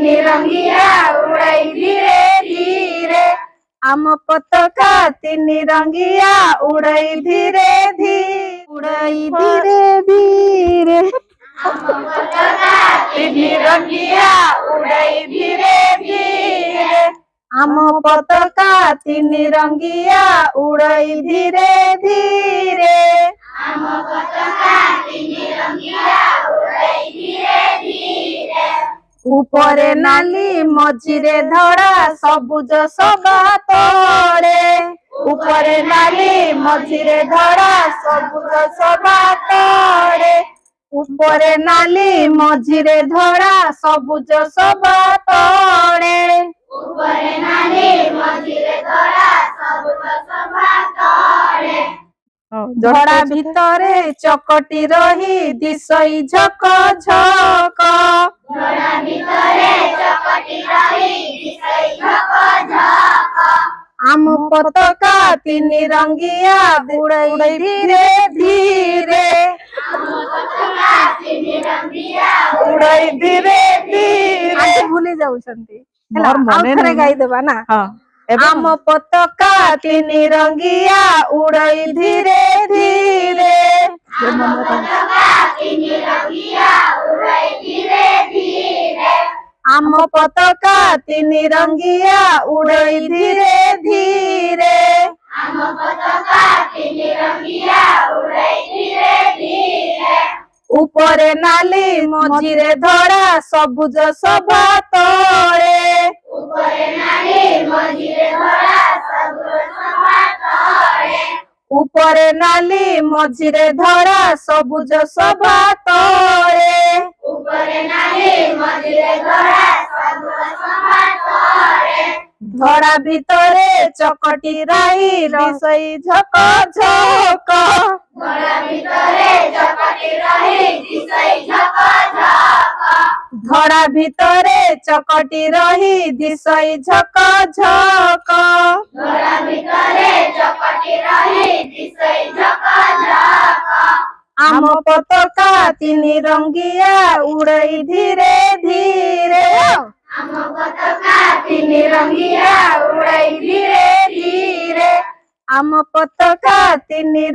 तीन रंगिया उड़ाई धीरे धीरे। आम पताका तीन रंगिया उड़ाई धीरे धीरे उड़ाई धीरे धीरे। आम पताका तीन रंगिया उड़ाई धीरे धीरे। आम पताका तीन रंगिया उड़ाई धीरे धीरे। आम पताका तीन रंगिया उड़ाई धीरे धीरे। ऊपरे नाली मझिरे धड़ा सबुज सभा तले। ऊपरे नाली मझिरे धड़ा सबुज सभा तले। ऊपरे नाली मझिरे धड़ा सबुज सभा तले। ऊपरे नाली मझिरे धड़ा सबुज सभा तले। धड़ा भितरे चकटी रही दिशई झक झक। धड़ा भितरे चकटी रही दिशई झक झक। आम पताका तीन रंगिया उड़ाई धीरे धीरे। आम पताका तीन रंगिया उड़ाई धीरे धीरे। भूली जाउछंती आउथरे गाई देबा ना। आम पताका तीन रंगिया उड़ाई धीरे धीरे। आम पताका तीन रंगिया उड़ाई धीरे धीरे। आम पताका तीन रंगिया उड़ाई धीरे धीरे। आम पताका तीन रंगिया उड़ाई धीरे धीरे। ऊपरे नाली मझिरे धड़ा सबुज सभा तले। ऊपरे नाली मझिरे धड़ा सबुज सभा तले। ऊपरे नाली मझिरे धड़ा सबुज सभा तले। ऊपरे नाली मझिरे धड़ा सबुज सभा तले। धड़ा भितरे चकटी रही दिशई झक झक। धड़ा भितरे चकटी रही दिशई झक झक। धड़ा भितरे चकटी रही दिशई झक झक। धड़ा भितरे चकटी रही दिशई झक झक। आम पताका तीन रंगिया उड़ाई धीरे धीरे। आम पताका तीन रंगिया उड़ाई धीरे धीरे। आम पताका तीन